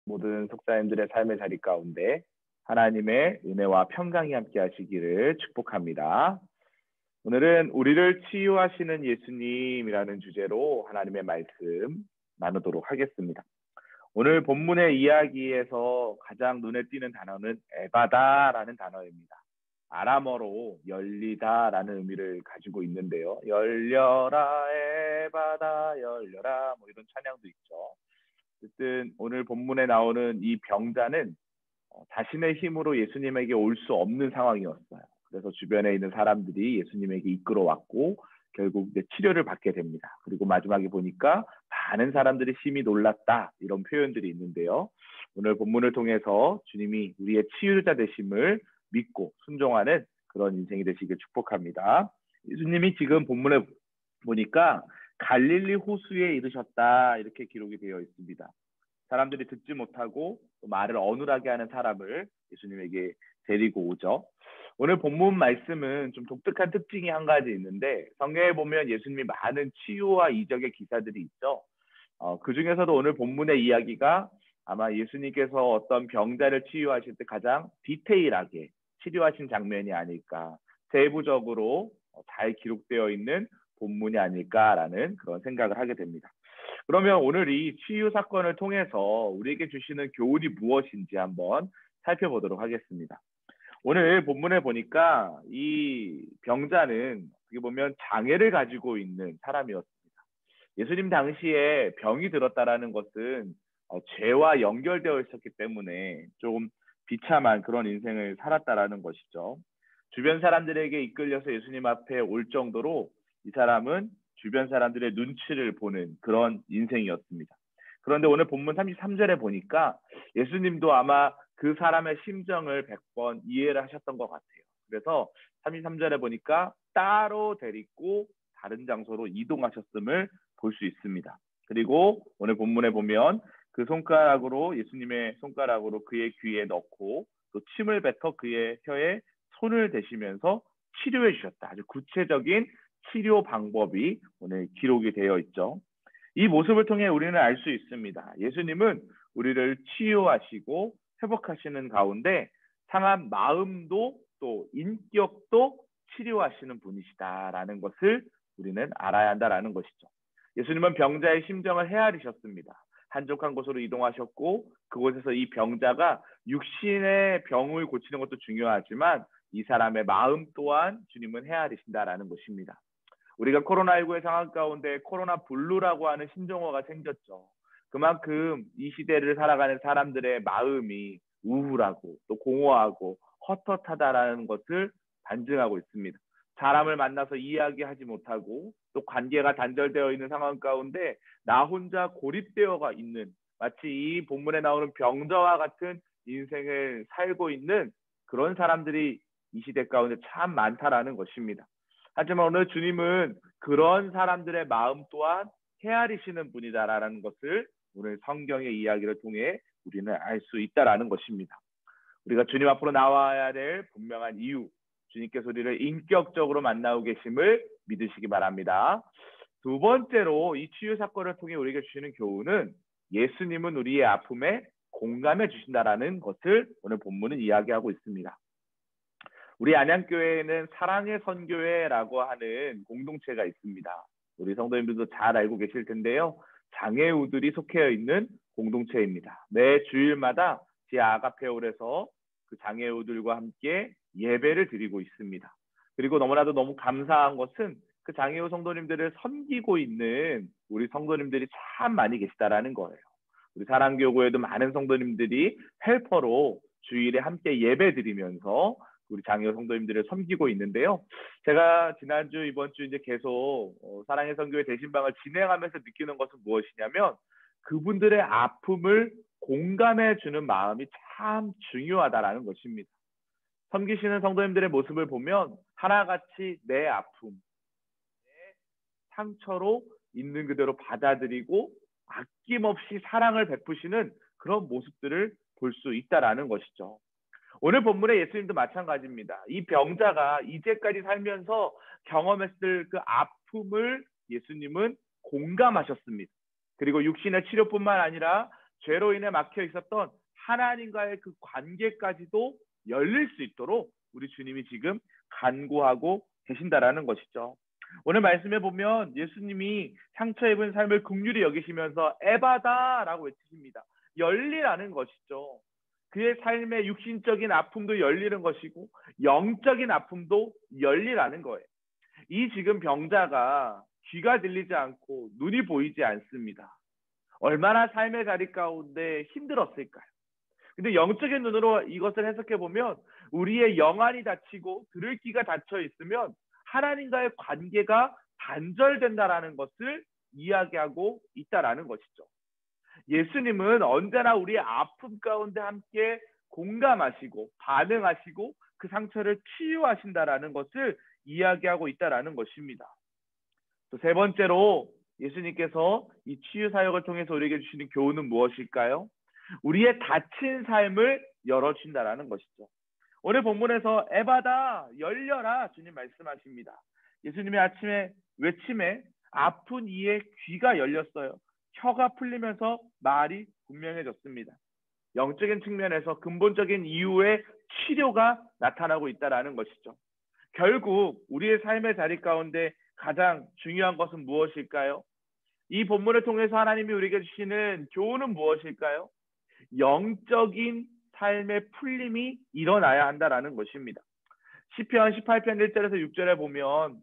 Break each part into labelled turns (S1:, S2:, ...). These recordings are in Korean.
S1: 모든 속사님들의 삶의 자리 가운데 하나님의 은혜와 평강이 함께 하시기를 축복합니다. 오늘은 우리를 치유하시는 예수님이라는 주제로 하나님의 말씀 나누도록 하겠습니다. 오늘 본문의 이야기에서 가장 눈에 띄는 단어는 에바다라는 단어입니다. 아람어로 열리다라는 의미를 가지고 있는데요. 열려라 에바다 열려라 뭐 이런 찬양도 있죠. 어쨌든 오늘 본문에 나오는 이 병자는 자신의 힘으로 예수님에게 올 수 없는 상황이었어요. 그래서 주변에 있는 사람들이 예수님에게 이끌어왔고 결국 이제 치료를 받게 됩니다. 그리고 마지막에 보니까 많은 사람들이 심히 놀랐다 이런 표현들이 있는데요. 오늘 본문을 통해서 주님이 우리의 치유자 되심을 믿고 순종하는 그런 인생이 되시길 축복합니다. 예수님이 지금 본문에 보니까 갈릴리 호수에 이르셨다 이렇게 기록이 되어 있습니다. 사람들이 듣지 못하고 말을 어눌하게 하는 사람을 예수님에게 데리고 오죠. 오늘 본문 말씀은 좀 독특한 특징이 한 가지 있는데 성경에 보면 예수님이 많은 치유와 이적의 기사들이 있죠. 그 중에서도 오늘 본문의 이야기가 아마 예수님께서 어떤 병자를 치유하실 때 가장 디테일하게 치료하신 장면이 아닐까, 세부적으로 잘 기록되어 있는 본문이 아닐까라는 그런 생각을 하게 됩니다. 그러면 오늘 이 치유 사건을 통해서 우리에게 주시는 교훈이 무엇인지 한번 살펴보도록 하겠습니다. 오늘 본문에 보니까 이 병자는 어떻게 보면 장애를 가지고 있는 사람이었습니다. 예수님 당시에 병이 들었다라는 것은 죄와 연결되어 있었기 때문에 좀 비참한 그런 인생을 살았다라는 것이죠. 주변 사람들에게 이끌려서 예수님 앞에 올 정도로 이 사람은 주변 사람들의 눈치를 보는 그런 인생이었습니다. 그런데 오늘 본문 33절에 보니까 예수님도 아마 그 사람의 심정을 100번 이해를 하셨던 것 같아요. 그래서 33절에 보니까 따로 데리고 다른 장소로 이동하셨음을 볼 수 있습니다. 그리고 오늘 본문에 보면 그 손가락으로 예수님의 손가락으로 그의 귀에 넣고 또 침을 뱉어 그의 혀에 손을 대시면서 치료해 주셨다. 아주 구체적인 치료 방법이 오늘 기록이 되어 있죠. 이 모습을 통해 우리는 알 수 있습니다. 예수님은 우리를 치유하시고 회복하시는 가운데 상한 마음도 또 인격도 치료하시는 분이시다라는 것을 우리는 알아야 한다라는 것이죠. 예수님은 병자의 심정을 헤아리셨습니다. 한적한 곳으로 이동하셨고 그곳에서 이 병자가 육신의 병을 고치는 것도 중요하지만 이 사람의 마음 또한 주님은 헤아리신다라는 것입니다. 우리가 코로나19의 상황 가운데 코로나 블루라고 하는 신종어가 생겼죠. 그만큼 이 시대를 살아가는 사람들의 마음이 우울하고 또 공허하고 헛헛하다라는 것을 반증하고 있습니다. 사람을 만나서 이야기하지 못하고 또 관계가 단절되어 있는 상황 가운데 나 혼자 고립되어가 있는 마치 이 본문에 나오는 병자와 같은 인생을 살고 있는 그런 사람들이 이 시대 가운데 참 많다라는 것입니다. 하지만 오늘 주님은 그런 사람들의 마음 또한 헤아리시는 분이다라는 것을 오늘 성경의 이야기를 통해 우리는 알 수 있다라는 것입니다. 우리가 주님 앞으로 나와야 될 분명한 이유, 주님께서 우리를 인격적으로 만나고 계심을 믿으시기 바랍니다. 두 번째로 이 치유 사건을 통해 우리에게 주시는 교훈은 예수님은 우리의 아픔에 공감해 주신다라는 것을 오늘 본문은 이야기하고 있습니다. 우리 안양교회에는 사랑의 선교회라고 하는 공동체가 있습니다. 우리 성도님들도 잘 알고 계실 텐데요. 장애우들이 속해 있는 공동체입니다. 매 주일마다 지하 아가페홀에서 그 장애우들과 함께 예배를 드리고 있습니다. 그리고 너무나도 너무 감사한 것은 그 장애우 성도님들을 섬기고 있는 우리 성도님들이 참 많이 계시다라는 거예요. 우리 사랑교구에도 많은 성도님들이 헬퍼로 주일에 함께 예배 드리면서 우리 장애우 성도님들을 섬기고 있는데요. 제가 지난주 이번 주 이제 계속 사랑의 선교회 대신방을 진행하면서 느끼는 것은 무엇이냐면 그분들의 아픔을 공감해 주는 마음이 참 중요하다라는 것입니다. 섬기시는 성도님들의 모습을 보면 하나같이 내 아픔, 내 상처로 있는 그대로 받아들이고 아낌없이 사랑을 베푸시는 그런 모습들을 볼 수 있다라는 것이죠. 오늘 본문의 예수님도 마찬가지입니다. 이 병자가 이제까지 살면서 경험했을 그 아픔을 예수님은 공감하셨습니다. 그리고 육신의 치료뿐만 아니라 죄로 인해 막혀 있었던 하나님과의 그 관계까지도 열릴 수 있도록 우리 주님이 지금 간구하고 계신다라는 것이죠. 오늘 말씀에 보면 예수님이 상처 입은 삶을 긍휼히 여기시면서 에바다라고 외치십니다. 열리라는 것이죠. 그의 삶의 육신적인 아픔도 열리는 것이고 영적인 아픔도 열리라는 거예요. 이 지금 병자가 귀가 들리지 않고 눈이 보이지 않습니다. 얼마나 삶의 자리 가운데 힘들었을까요? 근데 영적인 눈으로 이것을 해석해 보면 우리의 영안이 닫히고 들을 귀가 닫혀 있으면 하나님과의 관계가 단절된다라는 것을 이야기하고 있다라는 것이죠. 예수님은 언제나 우리의 아픔 가운데 함께 공감하시고 반응하시고 그 상처를 치유하신다라는 것을 이야기하고 있다라는 것입니다. 또 세 번째로 예수님께서 이 치유 사역을 통해서 우리에게 주시는 교훈은 무엇일까요? 우리의 닫힌 삶을 열어준다라는 것이죠. 오늘 본문에서 에바다 열려라 주님 말씀하십니다. 예수님의 아침에 외침에 아픈 이의 귀가 열렸어요. 혀가 풀리면서 말이 분명해졌습니다. 영적인 측면에서 근본적인 이유의 치료가 나타나고 있다는 것이죠. 결국 우리의 삶의 자리 가운데 가장 중요한 것은 무엇일까요? 이 본문을 통해서 하나님이 우리에게 주시는 교훈은 무엇일까요? 영적인 삶의 풀림이 일어나야 한다라는 것입니다. 시편 18편 1절에서 6절에 보면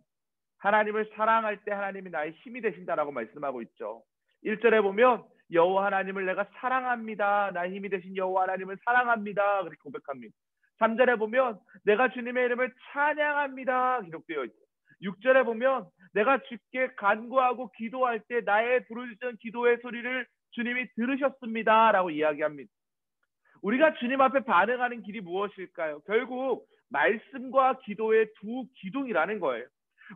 S1: 하나님을 사랑할 때 하나님이 나의 힘이 되신다라고 말씀하고 있죠. 1절에 보면 여호와 하나님을 내가 사랑합니다. 나의 힘이 되신 여호와 하나님을 사랑합니다. 그렇게 고백합니다. 3절에 보면 내가 주님의 이름을 찬양합니다. 기록되어 있죠. 6절에 보면 내가 주께 간구하고 기도할 때 나의 부르짖은 기도의 소리를 주님이 들으셨습니다. 라고 이야기합니다. 우리가 주님 앞에 반응하는 길이 무엇일까요? 결국 말씀과 기도의 두 기둥이라는 거예요.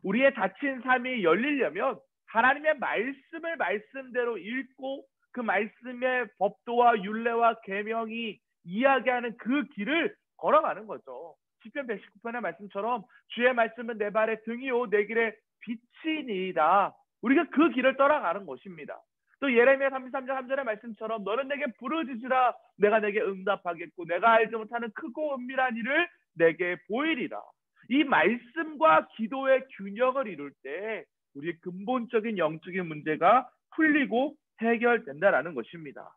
S1: 우리의 닫힌 삶이 열리려면 하나님의 말씀을 말씀대로 읽고 그 말씀의 법도와 율례와 계명이 이야기하는 그 길을 걸어가는 거죠. 시편 119편의 말씀처럼 주의 말씀은 내 발의 등이요 내 길의 빛이니이다. 우리가 그 길을 따라가는 것입니다. 또 예레미야 33장 3절의 말씀처럼 너는 내게 부르짖으라 내가 내게 응답하겠고 내가 알지 못하는 크고 은밀한 일을 내게 보이리라. 이 말씀과 기도의 균형을 이룰 때 우리의 근본적인 영적인 문제가 풀리고 해결된다라는 것입니다.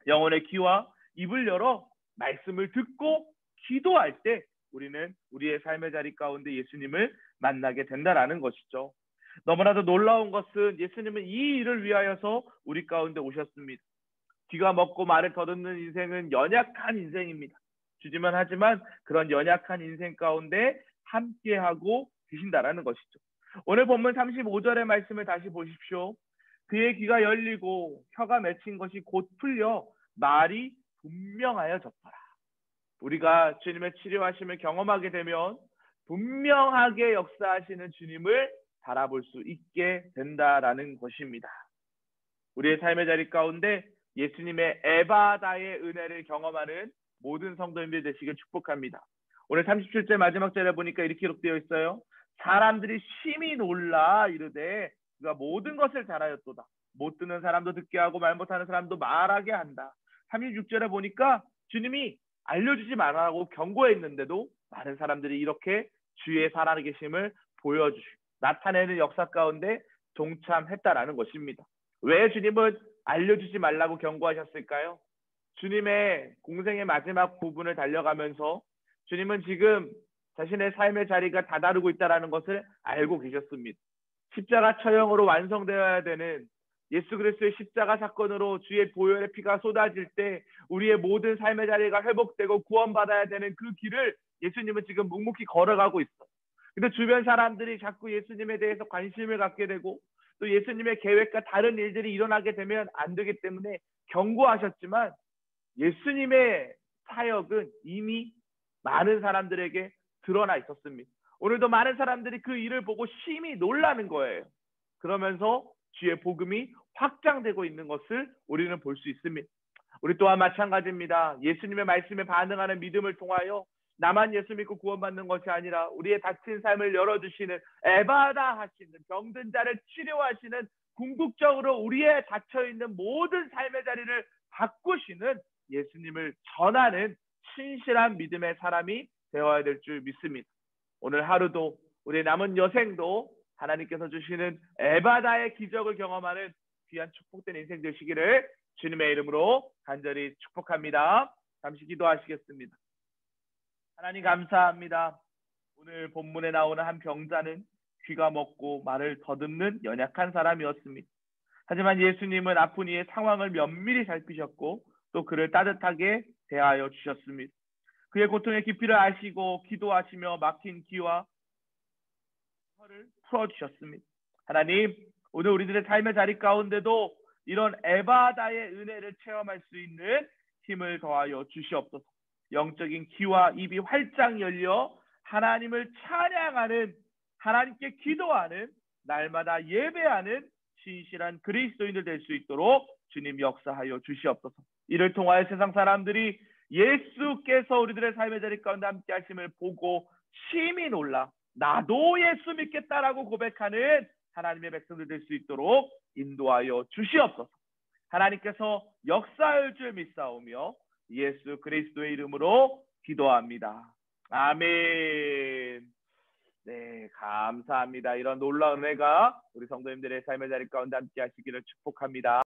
S1: 영혼의 귀와 입을 열어 말씀을 듣고 기도할 때 우리는 우리의 삶의 자리 가운데 예수님을 만나게 된다라는 것이죠. 너무나도 놀라운 것은 예수님은 이 일을 위하여서 우리 가운데 오셨습니다. 귀가 먹고 말을 더듬는 인생은 연약한 인생입니다. 주지만 하지만 그런 연약한 인생 가운데 함께하고 계신다라는 것이죠. 오늘 본문 35절의 말씀을 다시 보십시오. 그의 귀가 열리고 혀가 맺힌 것이 곧 풀려 말이 분명하여졌더라. 우리가 주님의 치료하심을 경험하게 되면 분명하게 역사하시는 주님을 바라볼 수 있게 된다라는 것입니다. 우리의 삶의 자리 가운데 예수님의 에바다의 은혜를 경험하는 모든 성도님들 되시길 축복합니다. 오늘 37절 마지막 절에 보니까 이렇게 기록되어 있어요. 사람들이 심히 놀라 이르되 그가 모든 것을 잘하였도다. 못 듣는 사람도 듣게 하고 말 못하는 사람도 말하게 한다. 36절에 보니까 주님이 알려주지 말라고 경고했는데도 많은 사람들이 이렇게 주의 살아계심을 보여주시고 나타내는 역사 가운데 동참했다라는 것입니다. 왜 주님은 알려주지 말라고 경고하셨을까요? 주님의 공생의 마지막 부분을 달려가면서 주님은 지금 자신의 삶의 자리가 다다르고 있다는 것을 알고 계셨습니다. 십자가 처형으로 완성되어야 되는 예수 그리스도의 십자가 사건으로 주의 보혈의 피가 쏟아질 때 우리의 모든 삶의 자리가 회복되고 구원받아야 되는 그 길을 예수님은 지금 묵묵히 걸어가고 있어요. 근데 주변 사람들이 자꾸 예수님에 대해서 관심을 갖게 되고 또 예수님의 계획과 다른 일들이 일어나게 되면 안 되기 때문에 경고하셨지만 예수님의 사역은 이미 많은 사람들에게 드러나 있었습니다. 오늘도 많은 사람들이 그 일을 보고 심히 놀라는 거예요. 그러면서 주의 복음이 확장되고 있는 것을 우리는 볼 수 있습니다. 우리 또한 마찬가지입니다. 예수님의 말씀에 반응하는 믿음을 통하여 나만 예수 믿고 구원받는 것이 아니라 우리의 닫힌 삶을 열어주시는 에바다 하시는 병든 자를 치료하시는 궁극적으로 우리의 닫혀있는 모든 삶의 자리를 바꾸시는 예수님을 전하는 신실한 믿음의 사람이 되어야 될 줄 믿습니다. 오늘 하루도 우리 남은 여생도 하나님께서 주시는 에바다의 기적을 경험하는 귀한 축복된 인생 되시기를 주님의 이름으로 간절히 축복합니다. 잠시 기도하시겠습니다. 하나님 감사합니다. 오늘 본문에 나오는 한 병자는 귀가 먹고 말을 더듬는 연약한 사람이었습니다. 하지만 예수님은 아픈 이의 상황을 면밀히 살피셨고 또 그를 따뜻하게 대하여 주셨습니다. 그의 고통의 깊이를 아시고 기도하시며 막힌 귀와 혀를 풀어주셨습니다. 하나님, 오늘 우리들의 삶의 자리 가운데도 이런 에바다의 은혜를 체험할 수 있는 힘을 더하여 주시옵소서. 영적인 귀와 입이 활짝 열려 하나님을 찬양하는, 하나님께 기도하는, 날마다 예배하는 신실한 그리스도인들 될 수 있도록 주님 역사하여 주시옵소서. 이를 통하여 세상 사람들이 예수께서 우리들의 삶의 자리 가운데 함께 하심을 보고 심히 놀라 나도 예수 믿겠다라고 고백하는 하나님의 백성들 될 수 있도록 인도하여 주시옵소서. 하나님께서 역사할 줄 믿사오며 예수 그리스도의 이름으로 기도합니다. 아멘. 네, 감사합니다. 이런 놀라운 은혜가 우리 성도님들의 삶의 자리 가운데 함께 하시기를 축복합니다.